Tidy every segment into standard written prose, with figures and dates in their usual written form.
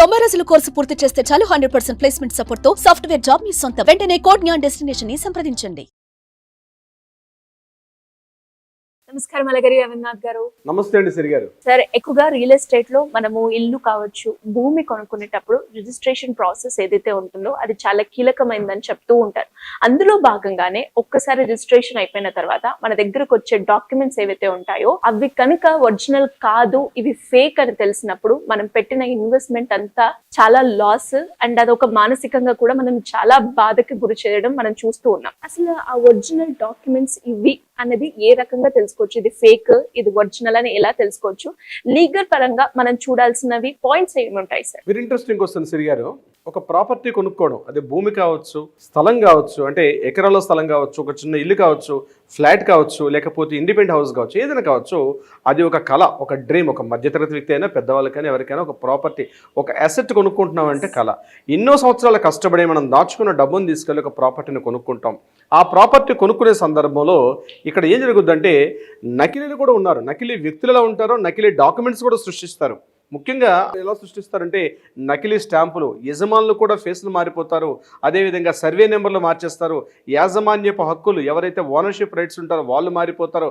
90 రోజుల కోర్సు పూర్తి చేస్తే చాలు 100% ప్లేస్మెంట్ సపోర్ట్ తో సాఫ్ట్వేర్ జాబ్ మీ సొంతం. వెంటనే కోడ్ జ్ఞాన్ డెస్టినేషన్ ని సంప్రదించండి. నమస్కారం అలగరి రవీంద్రనాథ్ గారు. నమస్తే అండి సిరి గారు. సార్, ఎక్కువగా రియల్ ఎస్టేట్ లో మనము ఇల్లు కావచ్చు, భూమి కొనుక్కునేటప్పుడు రిజిస్ట్రేషన్ ప్రాసెస్ ఏదైతే ఉంటుందో అది చాలా కీలకమైందని చెప్తూ ఉంటారు. అందులో భాగంగానే ఒక్కసారి రిజిస్ట్రేషన్ అయిపోయిన తర్వాత మన దగ్గరకు వచ్చే డాక్యుమెంట్స్ ఏవైతే ఉంటాయో అవి కనుక ఒరిజినల్ కాదు, ఇవి ఫేక్ అని తెలిసినప్పుడు మనం పెట్టిన ఇన్వెస్ట్మెంట్ అంతా చాలా లాస్ అండ్ అదొక మానసికంగా కూడా మనం చాలా బాధకి గురి చేయడం మనం చూస్తూ ఉన్నాం. అసలు ఆ ఒరిజినల్ డాక్యుమెంట్స్ ఇవి అనేది ఏ రకంగా తెలుసుకోవచ్చు, ఇది ఫేక్ ఇది ఒరిజినల్ అని ఎలా తెలుసుకోవచ్చు, లీగల్ పరంగా మనం చూడాల్సినవి పాయింట్స్ ఏమి ఉంటాయి సార్? వెరీ ఇంట్రెస్టింగ్ క్వశ్చన్ సిరి గారు. ఒక ప్రాపర్టీ కొనుక్కోవడం, అది భూమి కావచ్చు, స్థలం కావచ్చు, అంటే ఎకరాల స్థలం కావచ్చు, ఒక చిన్న ఇల్లు కావచ్చు, ఫ్లాట్ కావచ్చు, లేకపోతే ఇండిపెండెంట్ హౌస్ కావచ్చు, ఏదైనా కావచ్చు, అది ఒక కళ, ఒక డ్రీమ్. ఒక మధ్యతరగతి వ్యక్తి అయినా పెద్దవాళ్ళకైనా ఎవరికైనా ఒక ప్రాపర్టీ, ఒక అసెట్ కొనుక్కుంటున్నామంటే కళ. ఎన్నో సంవత్సరాల కష్టపడి మనం దాచుకున్న డబ్బును తీసుకెళ్ళి ఒక ప్రాపర్టీని కొనుక్కుంటాం. ఆ ప్రాపర్టీ కొనుక్కునే సందర్భంలో ఇక్కడ ఏం జరుగుతుందంటే నకిలీలు కూడా ఉన్నారు. నకిలీ వ్యక్తులు ఎలా ఉంటారో నకిలీ డాక్యుమెంట్స్ కూడా సృష్టిస్తారు. ముఖ్యంగా ఎలా సృష్టిస్తారంటే నకిలీ స్టాంపులు, యజమానులు కూడా ఫేస్లు మారిపోతారు. అదేవిధంగా సర్వే నెంబర్లు మార్చేస్తారు. యాజమాన్యపు హక్కులు, ఎవరైతే ఓనర్షిప్ రైట్స్ ఉంటారో వాళ్ళు మారిపోతారు.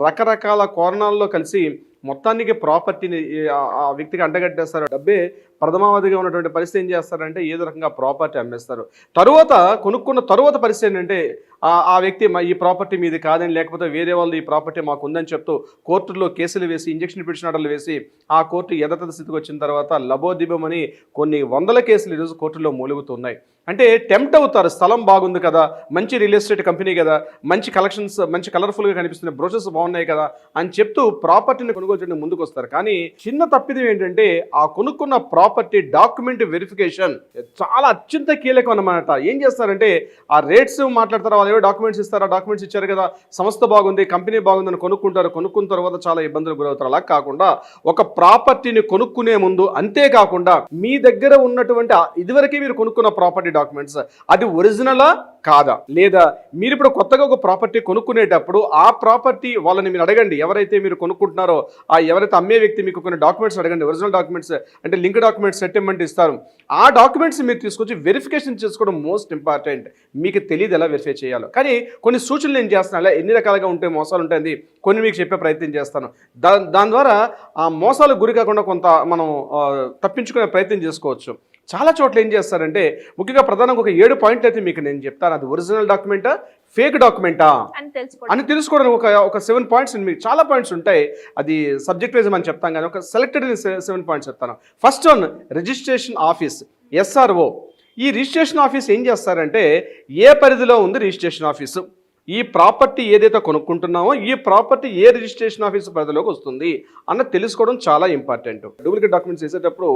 రకరకాల కోణాల్లో కలిసి మొత్తానికి ప్రాపర్టీని ఆ వ్యక్తికి అంటగట్టేస్తారు. డబ్బే ప్రథమావధిగా ఉన్నటువంటి పరిస్థితి ఏం చేస్తారంటే ఏదో రకంగా ప్రాపర్టీ అమ్మేస్తారు. తరువాత కొనుక్కున్న తరువాత పరిస్థితి ఏంటంటే ఆ వ్యక్తి ఈ ప్రాపర్టీ మీది కాదని, లేకపోతే వేరే వాళ్ళు ఈ ప్రాపర్టీ మాకు ఉందని చెప్తూ కోర్టుల్లో కేసులు వేసి, ఇంజక్షన్ పిటిషన్ ఆర్డర్లు వేసి, ఆ కోర్టు యథాతథ స్థితికి వచ్చిన తర్వాత లబోదిబమని కొన్ని వందల కేసులు ఈరోజు కోర్టుల్లో మూలుగుతున్నాయి. అంటే టెంప్ట్ అవుతారు. స్థలం బాగుంది కదా, మంచి రియల్ ఎస్టేట్ కంపెనీ కదా, మంచి కలెక్షన్స్, మంచి కలర్ఫుల్గా కనిపిస్తున్న బ్రోషర్స్ బాగున్నాయి కదా అని చెప్తూ ప్రాపర్టీని కొనుగోలు చేయడానికి ముందుకు వస్తారు. కానీ చిన్న తప్పిదం ఏంటంటే ఆ కొనుక్కున్న ప్రాపర్టీ డాక్యుమెంట్ వెరిఫికేషన్ చాలా అత్యంత కీలకం అన్నమాట. ఏం చేస్తారంటే ఆ రేట్స్ మాట్లాడతారు, వాళ్ళు ఏవో డాక్యుమెంట్స్ ఇస్తారు, ఆ డాక్యుమెంట్స్ ఇచ్చారు కదా, సంస్థ బాగుంది, కంపెనీ బాగుందని కొనుక్కుంటారు. కొనుక్కున్న తర్వాత చాలా ఇబ్బందులు గురవుతారు. అలా కాకుండా ఒక ప్రాపర్టీని కొనుక్కునే ముందు, అంతేకాకుండా మీ దగ్గర ఉన్నటువంటి ఇదివరకే మీరు కొనుక్కున్న ప్రాపర్టీ డాక్యుమెంట్స్ అది ఒరిజినలా కాదా, లేదా మీరు ఇప్పుడు కొత్తగా ఒక ప్రాపర్టీ కొనుక్కునేటప్పుడు ఆ ప్రాపర్టీ వాళ్ళని మీరు అడగండి. ఎవరైతే మీరు కొనుక్కుంటున్నారో ఎవరైతే అమ్మే వ్యక్తి మీకు కొన్ని డాక్యుమెంట్స్ అడగండి. ఒరిజినల్ డాక్యుమెంట్స్ అంటే లింక్ డాక్యుమెంట్స్ సెటిల్మెంట్ ఇస్తారు. ఆ డాక్యుమెంట్స్ మీరు తీసుకొచ్చి వెరిఫికేషన్ చేసుకోవడం మోస్ట్ ఇంపార్టెంట్. మీకు తెలియదు ఎలా వెరిఫై చేయాలో. కానీ కొన్ని సూచనలు నేను చేస్తాను. అలా ఎన్ని రకాలుగా ఉంటే మోసాలు ఉంటుంది కొన్ని మీకు చెప్పే ప్రయత్నం చేస్తాను. దాని ద్వారా ఆ మోసాలకు గురి కాకుండా కొంత మనం తప్పించుకునే ప్రయత్నం చేసుకోవచ్చు. చాలా చోట్ల ఏం చేస్తారంటే ముఖ్యంగా ప్రధానంగా ఒక 7 పాయింట్లు అయితే మీకు నేను చెప్తాను. అది ఒరిజినల్ డాక్యుమెంటా ఫేక్ డాక్యుమెంటా అని తెలుసుకోవడానికి ఒక 7 పాయింట్స్. మీకు చాలా పాయింట్స్ ఉంటాయి, అది సబ్జెక్ట్ వైజ్ మనం చెప్తాం. కానీ ఒక సెలెక్టెడ్ 7 పాయింట్స్ చెప్తాను. First one, registration office, SRO. ఈ రిజిస్ట్రేషన్ ఆఫీస్ ఏం చేస్తారంటే ఏ పరిధిలో ఉంది రిజిస్ట్రేషన్ ఆఫీసు, ఈ ప్రాపర్టీ ఏదైతే కొనుక్కుంటున్నామో ఈ ప్రాపర్టీ ఏ రిజిస్ట్రేషన్ ఆఫీస్ పరిధిలోకి వస్తుంది అన్న తెలుసుకోవడం చాలా ఇంపార్టెంట్. డూప్లికేట్ డాక్యుమెంట్స్ వేసేటప్పుడు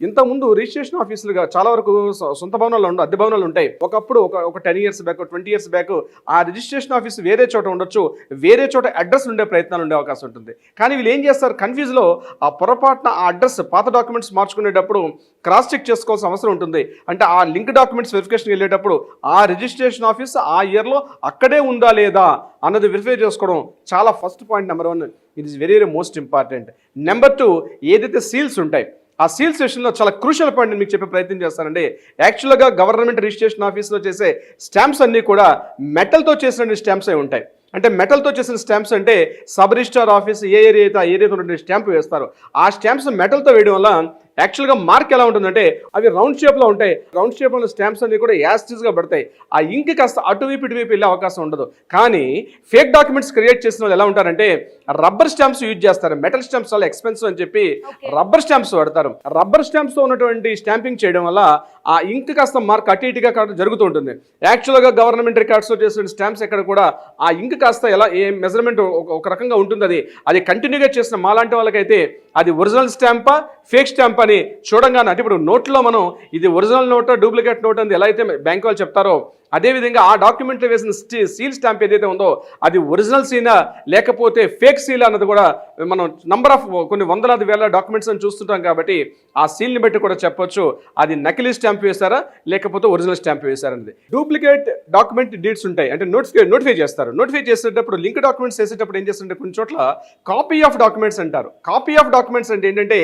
ఇంతకుముందు రిజిస్ట్రేషన్ ఆఫీసులుగా చాలా వరకు సొంత భవనాలు ఉండవు, అద్దె భవనాలు ఉంటాయి. ఒకప్పుడు ఒక 10 years బ్యాక్, 20 years బ్యాక్ ఆ రిజిస్ట్రేషన్ ఆఫీస్ వేరే చోట ఉండొచ్చు, వేరే చోట అడ్రస్ ఉండే ప్రయత్నాలు ఉండే అవకాశం ఉంటుంది. కానీ వీళ్ళు ఏం చేస్తారు, కన్ఫ్యూజ్లో ఆ పొరపాటున ఆ అడ్రస్ పాత డాక్యుమెంట్స్ మార్చుకునేటప్పుడు క్రాస్ చెక్ చేసుకోవాల్సిన అవసరం ఉంటుంది. అంటే ఆ లింక్ డాక్యుమెంట్స్ వెరిఫికేషన్ వెళ్ళేటప్పుడు ఆ రిజిస్ట్రేషన్ ఆఫీస్ ఆ ఇయర్లో అక్కడే ఉందా లేదా అన్నది వెరిఫై చేసుకోవడం చాలా first point. Number 1, it is very most important. Number 2, ఏదైతే సీల్స్ ఉంటాయి ఆ సీల్స్ సెషన్లో చాలా క్రూషియల్ పాయింట్ మీకు చెప్పే ప్రయత్నం చేస్తానండి. యాక్చువల్గా గవర్నమెంట్ రిజిస్ట్రేషన్ ఆఫీస్లో చేసే స్టాంప్స్ అన్నీ కూడా మెటల్తో చేసిన స్టాంప్స్ అయి ఉంటాయి. అంటే మెటల్తో చేసిన స్టాంప్స్ అంటే సబ్ రిజిస్ట్రార్ ఆఫీస్ ఏ ఏరియా అయితే ఆ ఏరియాతో ఉండే స్టాంప్ వేస్తారు. ఆ స్టాంప్స్ మెటల్తో వేయడం వల్ల యాక్చువల్గా మార్క్ ఎలా ఉంటుందంటే అవి రౌండ్ షేప్లో ఉంటాయి. రౌండ్ షేప్లో స్టాంప్స్ అన్ని కూడా యాస్టిస్గా పడతాయి. ఆ ఇంక్ కాస్త అటువైపు ఇటువైపు వెళ్ళే అవకాశం ఉండదు. కానీ ఫేక్ డాక్యుమెంట్స్ క్రియేట్ చేసిన వాళ్ళు ఎలా ఉంటారంటే రబ్బర్ స్టాంప్స్ యూజ్ చేస్తారు. మెటల్ స్టాంప్స్ చాలా ఎక్స్పెన్సివ్ అని చెప్పి రబ్బర్ స్టాంప్స్ వాడతారు. రబ్బర్ స్టాంప్స్తో ఉన్నటువంటి స్టాంపింగ్ చేయడం వల్ల ఆ ఇంక్ కాస్త మార్క్ అటు ఇటుగా జరుగుతూ ఉంటుంది. యాక్చువల్గా గవర్నమెంట్ రికార్డ్స్లో చేసిన స్టాంప్స్ ఎక్కడ కూడా ఆ ఇంక్ కాస్త ఎలా ఏ మెజర్మెంట్ ఒక రకంగా ఉంటుంది. అది కంటిన్యూగా చేసిన మాలాంటి వాళ్ళకైతే అది ఒరిజినల్ స్టాంపా ఫేక్ స్టాంప్ అని చూడంగానే, అంటే ఇప్పుడు నోట్లో మనం ఇది ఒరిజినల్ నోటా డూప్లికేట్ నోట్ అని ఎలా అయితే బ్యాంక్ వాళ్ళు చెప్తారో అదేవిధంగా ఆ డాక్యుమెంట్లో వేసిన సీల్ స్టాంప్ ఏదైతే ఉందో అది ఒరిజినల్ సీనా లేకపోతే ఫేక్ సీల్ అన్నది కూడా మనం నంబర్ ఆఫ్ కొన్ని వందలాది వేల డాక్యుమెంట్స్ అని చూస్తుంటాం కాబట్టి ఆ సీల్ని బట్టి కూడా చెప్పొచ్చు అది నకిలీ స్టాంప్ వేశారా లేకపోతే ఒరిజినల్ స్టాంప్ వేశారనేది. డూప్లికేట్ డాక్యుమెంట్ డీడ్స్ ఉంటాయి, అంటే నోటిఫై చేస్తారు. నోటిఫై చేసేటప్పుడు లింక్ డాక్యుమెంట్స్ వేసేటప్పుడు ఏం చేస్తుంటే కొన్ని చోట్ల కాపీ ఆఫ్ డాక్యుమెంట్స్ అంటారు. కాపీ ఆఫ్ డాక్యుమెంట్స్ అంటే ఏంటంటే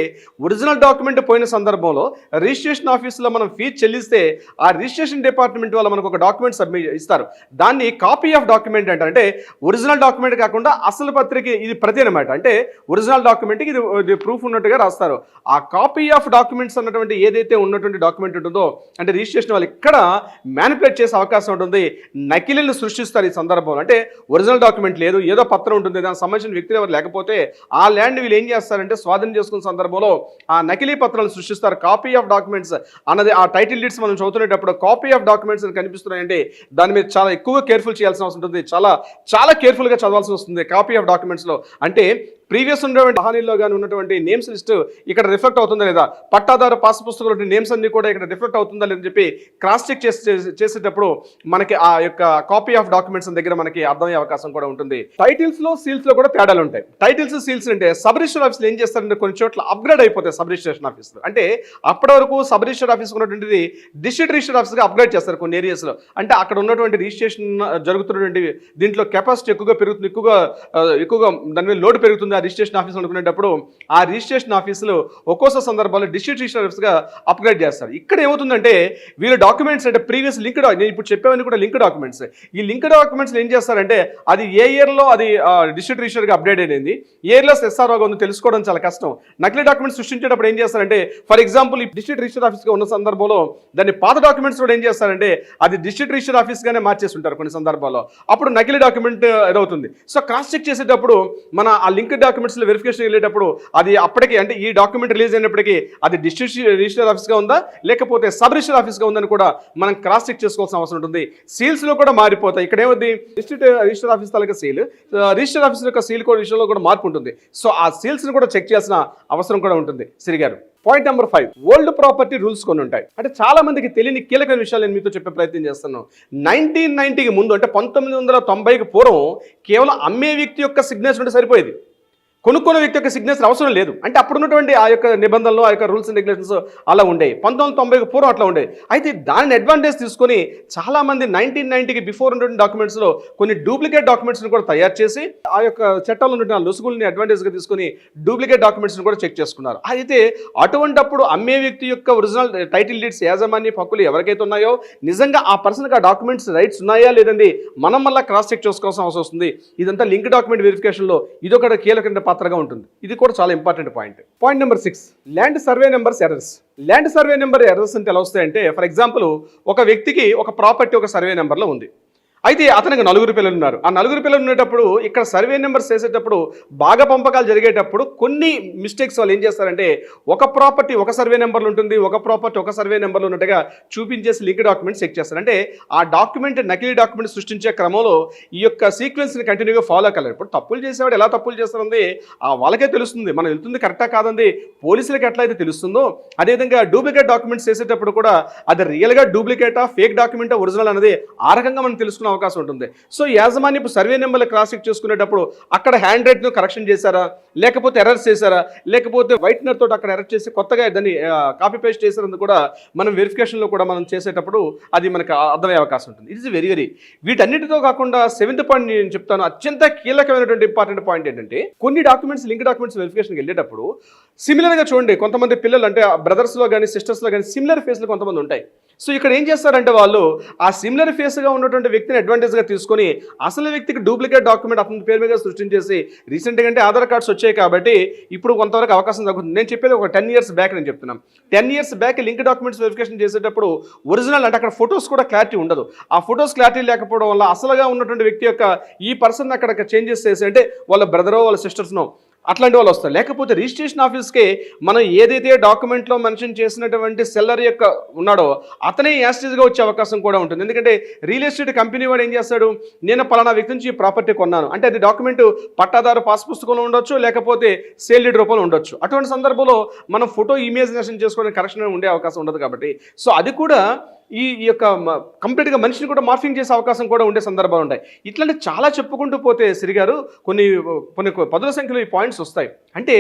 ఒరిజినల్ డాక్యుమెంట్ పోయిన సందర్భంలో రిజిస్ట్రేషన్ ఆఫీసులో మనం ఫీజు చెల్లిస్తే ఆ రిజిస్ట్రేషన్ డిపార్ట్మెంట్ వాళ్ళు మనకు ఒక డాక్యుమెంట్ సబ్మిట్ ఇస్తారు. దాన్ని కాపీ ఆఫ్ డాక్యుమెంట్ అంటారు. అంటే ఒరిజినల్ డాక్యుమెంట్ కాకుండా అసలు పత్రిక ఇది ప్రతి అనమాట. అంటే ఒరిజినల్ డాక్యుమెంట్కి ఇది ప్రూఫ్ ఉన్నట్టుగా రాస్తారు. ఆ కాపీ ఆఫ్ డాక్యుమెంట్స్ అన్నటువంటి ఏదైతే ఉన్నటువంటి డాక్యుమెంట్ ఉంటుందో అంటే రిజిస్ట్రేషన్ వాళ్ళు ఇక్కడ మ్యానిపులేట్ చేసే అవకాశం ఉంటుంది. నకిలీలను సృష్టిస్తారు ఈ సందర్భంలో. అంటే ఒరిజినల్ డాక్యుమెంట్ లేదు, ఏదో పత్రం ఉంటుంది, దానికి సంబంధించిన వ్యక్తులు ఎవరు లేకపోతే ఆ ల్యాండ్ వీళ్ళు ఏం చేస్తారంటే స్వాధీనం చేసుకున్న సందర్భంలో ఆ నకిలీ పత్రాలు సృష్టిస్తారు. కాపీ ఆఫ్ డాక్యుమెంట్స్ అన్నది ఆ టైటిల్ డీడ్స్ మనం చదువుతున్నప్పుడు కాపీ ఆఫ్ డాక్యుమెంట్స్ అని కనిపిస్తున్నాయంటే దాని మీద చాలా ఎక్కువ కేర్ఫుల్ చేయాల్సిన అవసరం ఉంటుంది. చాలా కేర్ఫుల్గా చదవాల్సి వస్తుంది కాపీ ఆఫ్ డాక్యుమెంట్స్లో. అంటే ప్రీవియస్ ఉన్నటువంటి హానీలో కానీ ఉన్నటువంటి నేమ్స్ లిస్ట్ ఇక్కడ రిఫ్లెక్ట్ అవుతుందా లేదా, పట్టాదారు పాస్ పుస్తకంలో నేమ్స్ అన్ని కూడా ఇక్కడ రిఫ్లెక్ట్ అవుతుందా లేదని చెప్పి క్రాస్ చెక్ చేసేటప్పుడు మనకి ఆ యొక్క కాపీ ఆఫ్ డాక్యుమెంట్స్ దగ్గర మనకి అర్థమయ్యే అవకాశం కూడా ఉంటుంది. టైటిల్స్ లో సీల్స్ లో కూడా తేడాలు ఉంటాయి. టైటిల్స్ సీల్స్ అంటే సబ్ రిజిస్టర్ ఆఫీసులు ఏం చేస్తారంటే కొన్ని చోట్ల అప్గ్రేడ్ అయిపోతాయి సబ్ రిజిస్ట్రేషన్ ఆఫీసులు. అంటే అప్పటి వరకు సబ్ రిజిస్టర్ ఆఫీస్ ఉన్నటువంటిది డిస్ట్రిక్ట్ రిజిస్టర్ ఆఫీస్గా అప్గ్రేడ్ చేస్తారు కొన్ని ఏరియాస్లో. అంటే అక్కడ ఉన్నటువంటి రిజిస్ట్రేషన్ జరుగుతున్నటువంటి దీంట్లో కెపాసిటీ ఎక్కువగా పెరుగుతుంది, ఎక్కువగా దాని మీద లోడ్ పెరుగుతుంది ఆ రిజిస్ట్రేషన్ ఆఫీస్ అనుకునేటప్పుడు ఆ రిజిస్ట్రేషన్ ఆఫీసులు ఒక్కోసారి సందర్భాల్లో డిస్ట్రిక్ట్ రిజిస్టర్ ఆఫీస్గా అప్గ్రేడ్ చేస్తారు. ఇక్కడ ఏమవుతుందంటే వీళ్ళ డాక్యుమెంట్స్ అంటే ప్రీవియస్ లింక్ నేను ఇప్పుడు చెప్పేవన్నీ కూడా లింక్ డాక్యుమెంట్స్. ఈ లింక్ డాక్యుమెంట్స్ ఏం చేస్తారంటే అది ఏ ఇయర్లో అది డిస్ట్రిక్ట్ రిజిస్టర్గా అప్డేట్ అయింది, ఏ ఇయర్లో ఎస్ఆర్ఓగా ఉందో తెలుసుకోవడం చాలా కష్టం. నకిలీ డాక్యుమెంట్స్ సృష్టించేటప్పుడు ఏం చేస్తారంటే ఫర్ ఎగ్జాంపుల్ ఈ డిస్ట్రిక్ట్ రిజిస్టర్ ఆఫీస్గా ఉన్న సందర్భంలో దాన్ని పాత డాక్యుమెంట్స్ కూడా ఏం చేస్తారంటే అది డిస్ట్రిక్ట్ రిజిస్టర్ ఆఫీస్గానే మార్చేస్తుంటారు కొన్ని సందర్భాల్లో. అప్పుడు నకిలీ డాక్యుమెంట్ ఏదవుతుంది. సో క్రాస్ చెక్ చేసేటప్పుడు మన ఆ లింక్ డాక్యుమెంట్స్ వెరిఫికేషన్ వెళ్ళేటప్పుడు అది అప్పటికి అంటే ఈ డాక్యుమెంట్ రిలీజ్ అయినప్పటికీ అది డిస్ట్రిక్ట్ రిజిస్టర్ ఆఫీస్గా ఉందా లేకపోతే సబ్ రిజిస్టర్ ఆఫీస్గా ఉందని కూడా మనం క్రాస్ చెక్ చేసుకోవాల్సిన అవసరం ఉంటుంది. సీల్స్లో కూడా మారిపోతాయి. ఇక్కడ ఏమవుతుంది డిస్ట్రిక్ట్ రిజిస్టర్ ఆఫీస్ తాలూకా సీల్, రిజిస్టర్ ఆఫీస్ యొక్క సీల్ కూడా విషయంలో కూడా మార్పు ఉంటుంది. సో ఆ సీల్స్ని కూడా చెక్ చేయాల్సిన అవసరం కూడా ఉంటుంది. సిరిగారు point number 5 old property rules కొన్ని ఉంటాయి. అంటే చాలా మందికి తెలియని కీలకమైన విషయాలు నేను మీతో చెప్పే ప్రయత్నం చేస్తున్నాను. 1990కి ముందు అంటే 1990కి పూర్వం కేవలం అమ్మే వ్యక్తి యొక్క సిగ్నేచర్ ఉంటే సరిపోయేది, కొనుక్కున్న వ్యక్తి యొక్క సిగ్నేచర్ అవసరం లేదు. అంటే అప్పుడు ఉన్నటువంటి ఆ యొక్క నిబంధనలు ఆ యొక్క రూల్స్ అండ్ రెగ్యులేషన్స్ అలా ఉండేవి. 1990కి పూర్వం అట్లా ఉండేవి. అయితే దానిని అడ్వాంటేజ్ తీసుకొని చాలామంది 1990కి బిఫోర్ ఉన్నటువంటి డాక్యుమెంట్స్లో కొన్ని డూప్లికేట్ డాక్యుమెంట్స్ని కూడా తయారు చేసి ఆ యొక్క చట్టాల్లో ఉన్న లొసుగుల్ని అడ్వాంటేజ్గా తీసుకొని డూప్లికేట్ డాక్యుమెంట్స్ని కూడా చెక్ చేసుకున్నారు. అయితే అటువంటప్పుడు అమ్మే వ్యక్తి యొక్క ఒరిజినల్ టైటిల్ డీడ్స్ యాజమాన్య హక్కులు ఎవరికైతే ఉన్నాయో నిజంగా ఆ పర్సన్కి ఆ డాక్యుమెంట్స్ రైట్స్ ఉన్నాయా లేదండి మనం మళ్ళీ క్రాస్ చెక్ చేసుకోవాల్సిన అవసరం వస్తుంది. ఇదంతా లింక్ డాక్యుమెంట్ వెరిఫికేషన్లో ఇదొక కీలక పాత్రగా ఉంటుంది. ఇది కూడా చాలా important point. Point number 6 land survey numbers errors. Land survey number errors అంటే ఎలా వస్తాయంటే ఫర్ ఎగ్జాంపుల్ ఒక వ్యక్తికి ఒక ప్రాపర్టీ ఒక సర్వే నెంబర్లో ఉంది. అయితే అతనికి 4 పిల్లలు ఉన్నారు. ఆ 4 పిల్లలు ఉండేటప్పుడు ఇక్కడ సర్వే నెంబర్స్ చేసేటప్పుడు బాగా పంపకాలు జరిగేటప్పుడు కొన్ని మిస్టేక్స్ వాళ్ళు ఏం చేస్తారంటే ఒక ప్రాపర్టీ ఒక సర్వే నెంబర్లు ఉంటుంది, ఒక ప్రాపర్టీ ఒక సర్వే నెంబర్లు ఉన్నట్టుగా చూపించేసి లింక్ డాక్యుమెంట్స్ చెక్ చేస్తారు. అంటే ఆ డాక్యుమెంట్ నకిలీ డాక్యుమెంట్ సృష్టించే క్రమంలో ఈ యొక్క సీక్వెన్స్ని కంటిన్యూగా ఫాలో అవ్వాలి. ఇప్పుడు తప్పులు చేసేవాడు ఎలా తప్పులు చేస్తారంది వాళ్ళకే తెలుస్తుంది, మనం వెళ్తుంది కరెక్టా కాదండి పోలీసులకి ఎట్లా అయితే తెలుస్తుందో అదేవిధంగా డూప్లికేట్ డాక్యుమెంట్స్ చేసేటప్పుడు కూడా అది రియల్గా డూప్లికేటా ఫేక్ డాక్యుమెంటా ఒరిజినల్ అనేది ఆ రకంగా మనం తెలుసుకున్న అవకాశం ఉంటుంది. సో యాజమాన్యపు సర్వే నెంబర్లు క్రాస్ చెక్ చేసుకునేటప్పుడు అక్కడ హ్యాండ్ రైట్ను కరెక్షన్ చేశారా లేకపోతే ఎర్రర్స్ చేశారా లేకపోతే వైట్నర్ తోటి అక్కడ ఎర్రర్ చేసి కొత్తగా దాన్ని కాపీ పేస్ట్ చేశారని కూడా మనం వెరిఫికేషన్లో కూడా మనం చేసేటప్పుడు అది మనకు అర్థమయ్యే అవకాశం ఉంటుంది. ఇట్ ఇస్ వెరీ వీటన్నిటితో కాకుండా 7th పాయింట్ నేను చెప్తాను అత్యంత కీలకమైనటువంటి ఇంపార్టెంట్ పాయింట్ ఏంటంటే కొన్ని డాక్యుమెంట్స్ లింక్ డాక్యుమెంట్స్ వెరిఫికేషన్కి వెళ్ళేటప్పుడు సిమిలర్గా చూడండి కొంతమంది పిల్లలు అంటే బ్రదర్స్లో కానీ సిస్టర్స్లో కానీ సిమిలర్ ఫేస్లు కొంతమంది ఉంటాయి. సో ఇక్కడ ఏం చేస్తారంటే వాళ్ళు ఆ సిమిలర్ ఫేస్గా ఉన్నటువంటి వ్యక్తిని అడ్వాంటేజ్గా తీసుకొని అసలు వ్యక్తికి డూప్లికేట్ డాక్యుమెంట్ అతని పేరు మీద సృష్టించేసి రీసెంట్గా అంటే ఆధార్ కార్డ్స్ వచ్చాయి కాబట్టి ఇప్పుడు కొంతవరకు అవకాశం తగ్గుతుంది. నేను చెప్పేది ఒక 10 years బ్యాక్ నేను చెప్తున్నాను. 10 years back link documents verification చేసేటప్పుడు ఒరిజినల్ అంటే అక్కడ ఫొటోస్ కూడా క్లారిటీ ఉండదు. ఆ ఫొటోస్ క్లారిటీ లేకపోవడం వల్ల అసలుగా ఉన్నటువంటి వ్యక్తి యొక్క ఈ పర్సన్ అక్కడ చేంజెస్ చేసి అంటే వాళ్ళ బ్రదరో వాళ్ళ సిస్టర్స్నో అట్లాంటి వాళ్ళు వస్తారు. లేకపోతే రిజిస్ట్రేషన్ ఆఫీస్కి మనం ఏదైతే డాక్యుమెంట్లో మెన్షన్ చేసినటువంటి సెల్లర్ యొక్క ఉన్నాడో అతనే యాస్టేజ్గా వచ్చే అవకాశం కూడా ఉంటుంది. ఎందుకంటే రియల్ ఎస్టేట్ కంపెనీ వాడు ఏం చేస్తాడు నేను పలానా వ్యక్తి నుంచి ప్రాపర్టీ కొన్నాను అంటే అది డాక్యుమెంట్ పట్టాదారు పాస్ పుస్తకంలో ఉండొచ్చు లేకపోతే సేల్ డీడ్ రూపంలో ఉండొచ్చు. అటువంటి సందర్భంలో మనం ఫోటో ఇమేజ్ నేషన్ చేసుకోవడానికి కరెక్షన్ ఉండే అవకాశం ఉండదు కాబట్టి సో అది కూడా ఈ యొక్క కంప్లీట్గా మనిషిని కూడా మార్ఫింగ్ చేసే అవకాశం కూడా ఉండే సందర్భాలు ఉంటాయి. ఇట్లాంటి చాలా చెప్పుకుంటూ పోతే శ్రీ గారు కొన్ని పదుల సంఖ్యలో ఈ పాయింట్స్ వస్తాయి. అంటే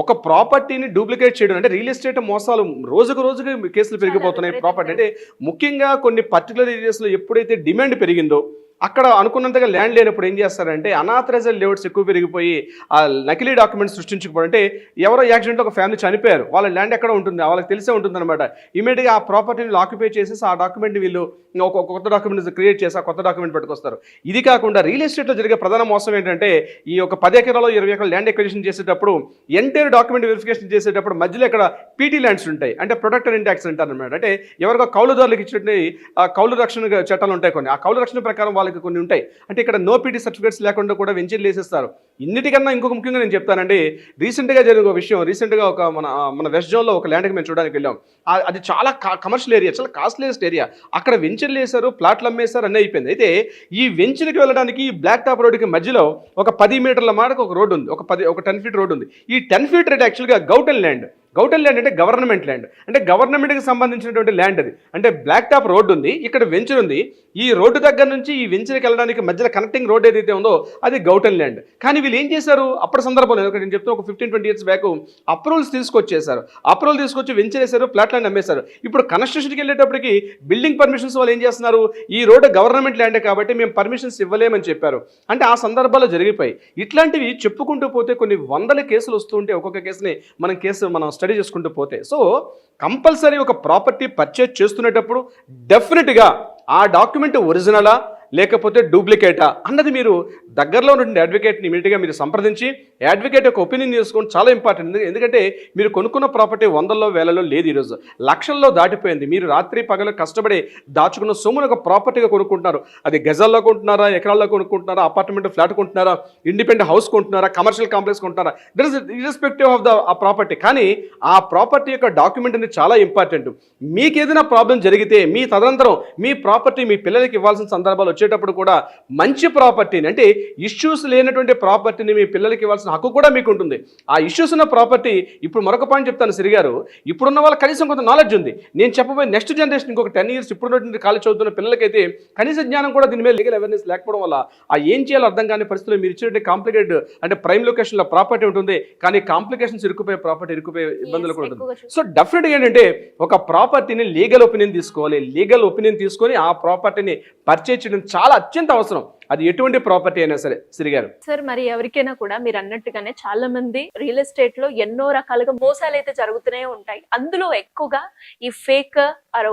ఒక ప్రాపర్టీని డూప్లికేట్ చేయడం అంటే రియల్ ఎస్టేట్ మోసాలు రోజుకు కేసులు పెరిగిపోతున్నాయి. ప్రాపర్టీ అంటే ముఖ్యంగా కొన్ని పర్టికులర్ ఏరియాస్లో ఎప్పుడైతే డిమాండ్ పెరిగిందో అక్కడ అనుకున్నంతగా ల్యాండ్ లేనప్పుడు ఏం చేస్తారంటే అనాథరైజ్డ్ లేఅవుట్స్ ఎక్కువ పెరిగిపోయి ఆ నకిలీ డాక్యుమెంట్స్ సృష్టించకపోవడం. అంటే ఎవరో యాక్సిడెంట్లో ఒక ఫ్యామిలీ చనిపోయారు, వాళ్ళ ల్యాండ్ ఎక్కడ ఉంటుంది వాళ్ళకి తెలిసే ఉంటుంది అనమాట. ఇమీడియట్గా ఆ ప్రాపర్టీని ఆక్యుపై చేసేసి ఆ డాక్యుమెంట్ వీళ్ళు ఒక కొత్త డాక్యుమెంట్ క్రియేట్ చేసి ఆ కొత్త డాక్యుమెంట్ పట్టుకొస్తారు. ఇది కాకుండా రియల్ ఎస్టేట్లో జరిగే ప్రధాన మోసం ఏంటంటే ఈ ఒక 10 ఎకరాలు 20 ఎకరాలు ల్యాండ్ ఎక్విజిషన్ చేసేటప్పుడు ఎంటైర్ డాక్యుమెంట్ వెరిఫికేషన్ చేసేటప్పుడు మధ్యలో ఇక్కడ పీటీ ల్యాండ్స్ ఉంటాయి. అంటే ప్రొటెక్టర్ ఇన్ ట్యాక్స్ అంటారు అనమాట. అంటే ఎవరికో కౌలుదారులకు ఇచ్చినట్టు ఆ కౌలు రక్షణ చట్టాలు ఉంటాయి కొన్ని. ఆ కౌలు రక్షణ ప్రకారం వాళ్ళకి కొన్ని ఉంటాయి. అంటే ఇక్కడ నో పీటీ సర్టిఫికేట్స్ లేకుండా కూడా వెంచర్లు వేసేస్తారు. ఇన్నిటికన్నా ఇంకొక ముఖ్యంగా నేను చెప్తానండి, రీసెంట్గా జరిగిన ఒక విషయం. రీసెంట్గా ఒక మన వెస్ట్ జోన్లో ఒక ల్యాండ్కి మేము చూడడానికి వెళ్ళాం. అది చాలా కమర్షియల్ ఏరియా, చాలా కాస్ట్లీయెస్ట్ ఏరియా. అక్కడ వెంచర్లు వేశారు, ప్లాట్లు అమ్మేశారు, అన్నీ అయిపోయింది. అయితే ఈ వెంచర్కి వెళ్ళడానికి ఈ బ్లాక్ టాప్ రోడ్డుకి మధ్యలో ఒక 10 మీటర్ల మాటకు ఒక రోడ్డు ఉంది, ఒక 10 ఫీట్ రోడ్డు ఉంది. ఈ 10 ఫీట్ రేట్ యాక్చువల్గా గౌటన్ ల్యాండ్ అంటే గవర్నమెంట్ ల్యాండ్, అంటే గవర్నమెంట్కి సంబంధించినటువంటి ల్యాండ్ అది. అంటే బ్లాక్ టాప్ రోడ్డు ఉంది, ఇక్కడ వెంచర్ ఉంది. ఈ రోడ్డు దగ్గర నుంచి ఈ వెంచర్కి వెళ్ళడానికి మధ్యలో కనెక్టింగ్ రోడ్ ఏదైతే ఉందో అది గౌటన్ ల్యాండ్. కానీ వీళ్ళు ఏం చేశారు అప్పటి సందర్భంలో, నేను చెప్తే ఒక 15-20 ఇయర్స్ బ్యాక్ అప్రూవల్స్ తీసుకొచ్చేసారు. అప్రూవల్ తీసుకొచ్చి వెంచర్ వేశారు, ప్లాట్ ల్యాండ్ అమ్మేశారు. ఇప్పుడు కన్స్ట్రక్షన్కి వెళ్ళేటప్పటికి బిల్డింగ్ పర్మిషన్స్ వాళ్ళు ఏం చేస్తున్నారు, ఈ రోడ్డు గవర్నమెంట్ ల్యాండే కాబట్టి మేము పర్మిషన్స్ ఇవ్వలేమని చెప్పారు. అంటే ఆ సందర్భాలు జరిగిపోయి ఇట్లాంటివి చెప్పుకుంటూ పోతే కొన్ని వందల కేసులు వస్తుంటే ఒక్కొక్క కేసుని మనం స్టడీ చేసుకుంటూ పోతే. సో కంపల్సరీ ఒక ప్రాపర్టీ పర్చేజ్ చేస్తునేటప్పుడు డెఫినెట్గా ఆ డాక్యుమెంట్ ఒరిజినలా లేకపోతే డూప్లికేటా అన్నది మీరు దగ్గరలో ఉన్న అడ్వకేట్ని ఇమీడియట్గా మీరు సంప్రదించి అడ్వకేట్ యొక్క ఒపీనియన్ చేసుకోవడం చాలా ఇంపార్టెంట్. ఎందుకంటే మీరు కొనుక్కున్న ప్రాపర్టీ 100లో 1000లో లేదు, ఈరోజు లక్షల్లో దాటిపోయింది. మీరు రాత్రి పగలు కష్టపడి దాచుకున్న సొమ్మును ఒక ప్రాపర్టీగా కొనుక్కుంటున్నారు. అది గజాల్లో కొంటున్నారా, ఎకరాల్లో కొనుక్కుంటున్నారా, అపార్ట్మెంట్ ఫ్లాట్ కొంటున్నారా, ఇండిపెండెంట్ హౌస్ కొంటున్నారా, కమర్షియల్ కాంప్లెక్స్ కొంటున్నారా, దట్ ఇస్ ఇర్రెస్పెక్టివ్ ఆఫ్ ఆ ప్రాపర్టీ. కానీ ఆ ప్రాపర్టీ యొక్క డాక్యుమెంట్ అనేది చాలా ఇంపార్టెంట్. మీకు ఏదైనా ప్రాబ్లం జరిగితే మీ తదనంతరం మీ ప్రాపర్టీ మీ పిల్లలకి ఇవ్వాల్సిన సందర్భాలు వచ్చేటప్పుడు కూడా మంచి ప్రాపర్టీని, అంటే ఇష్యూస్ లేనటువంటి ప్రాపర్టీని మీ పిల్లలకి ఇవ్వాల్సిన హక్కు కూడా మీకు ఉంటుంది. ఆ ఇష్యూస్ ఉన్న ప్రాపర్టీ, ఇప్పుడు మరొక పాయింట్ చెప్తాను శ్రీ గారు, ఇప్పుడున్న వాళ్ళకి కనీసం కొంత నాలెడ్జ్ ఉంది. నేను చెప్పబోయే నెక్స్ట్ జనరేషన్ ఇంకొక 10 ఇయర్స్ ఇప్పుడున్నటువంటి కాలేజ్ చదువుతున్న పిల్లలకైతే కనీస జ్ఞానం కూడా దీని మీద లీగల్ అవేర్నెస్ లేకపోవడం వల్ల ఆ ఏం చేయాలో అర్థం కాని పరిస్థితుల్లో మీరు ఇచ్చినట్టు కాంప్లికేటెడ్ అంటే ప్రైమ్ లొకేషన్లో ప్రాపర్టీ ఉంటుంది, కానీ కాంప్లికేషన్స్ ఇరుక్కుపోయే ఇబ్బందులు కూడా ఉంటుంది. సో డెఫినెట్గా ఏంటంటే ఒక ప్రాపర్టీని లీగల్ ఒపీనియన్ తీసుకోవాలి. లీగల్ ఒపీనియన్ తీసుకొని ఆ ప్రాపర్టీని పర్చేజ్ చేయడం చాలా అత్యంత అవసరం. అది ఎటువంటి ప్రాపర్టీ అయినా సరే. శ్రీ గారు సార్, మరి ఎవరికైనా కూడా మీరు అన్నట్టుగానే చాలా మంది రియల్ ఎస్టేట్ లో ఎన్నో రకాలుగా మోసాలు అయితే జరుగుతూనే ఉంటాయి. అందులో ఎక్కువగా ఈ ఫేక్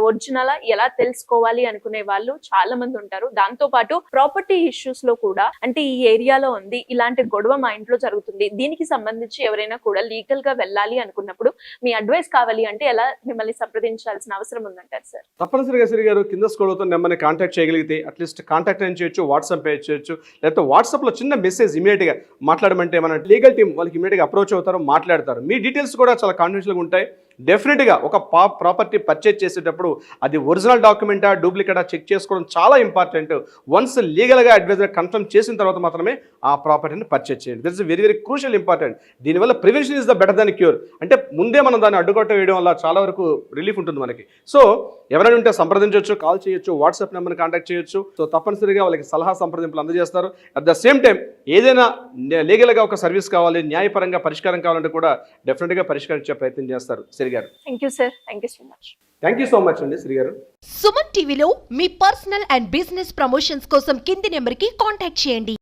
ఒరిజినల్ ఎలా తెలుసుకోవాలి అనుకునే వాళ్ళు చాలా మంది ఉంటారు. దాంతో పాటు ప్రాపర్టీ ఇష్యూస్ లో కూడా, అంటే ఈ ఏరియాలో ఉంది, ఇలాంటి గొడవ మా ఇంట్లో జరుగుతుంది, దీనికి సంబంధించి ఎవరైనా కూడా లీగల్ గా వెళ్ళాలి అనుకున్నప్పుడు మీ అడ్వైస్ కావాలి అంటే ఎలా మిమ్మల్ని సంప్రదించాల్సిన అవసరం ఉందంటారు సార్? తప్పనిసరిగా శ్రీ గారు కింద స్క్రోల్ అవుతున్న నెంబర్ని కాంటాక్ట్ చేయగలిగితే అట్లీస్ట్ కాంటాక్ట్ అని చేయొచ్చు, వాట్సాప్ చేయొచ్చు, లేకపోతే వాట్సాప్లో చిన్న మెసేజ్ ఇమీడియట్గా మాట్లాడమంటే మన లీగల్ టీం వాళ్ళకి ఇమీడియట్గా అప్రోచ్ అవుతారు, మాట్లాడతారు. మీ డీటెయిల్స్ కూడా చాలా కాన్ఫిడెన్షియల్గా ఉంటాయి. డెఫినెట్గా ఒక ప్రాపర్టీ పర్చేజ్ చేసేటప్పుడు అది ఒరిజినల్ డాక్యుమెంటా డూప్లికేటా చెక్ చేసుకోవడం చాలా ఇంపార్టెంట్. వన్స్ లీగల్గా అడ్వైజర్ కన్ఫర్మ్ చేసిన తర్వాత మాత్రమే ఆ ప్రాపర్టీని పర్చేజ్ చేయండి. That is very very crucial important. దీనివల్ల prevention is the better than cure. అంటే ముందే మనం దాన్ని అడ్డుకొట్ట వేయడం వల్ల చాలా వరకు రిలీఫ్ ఉంటుంది మనకి. సో ఎవరైనా ఉంటే సంప్రదించవచ్చు, కాల్ చేయొచ్చు, వాట్సాప్ నెంబర్ని కాంటాక్ట్ చేయొచ్చు. సో తప్పనిసరిగా వాళ్ళకి సలహా సంప్రదింపులు అందజేస్తారు. అట్ ద సేమ్ టైం ఏదైనా లీగల్గా ఒక సర్వీస్ కావాలి, న్యాయపరంగా పరిష్కారం కావాలంటే కూడా డెఫినెట్గా పరిష్కరించే ప్రయత్నం చేస్తారు. శ్రీ గారు thank you sir, thank you so much. Thank you so much అండి శ్రీ గారు. సుమన్ టీవీలో మీ పర్సనల్ అండ్ బిజినెస్ ప్రమోషన్స్ కోసం కింది నెంబర్కి కాంటాక్ట్ చేయండి.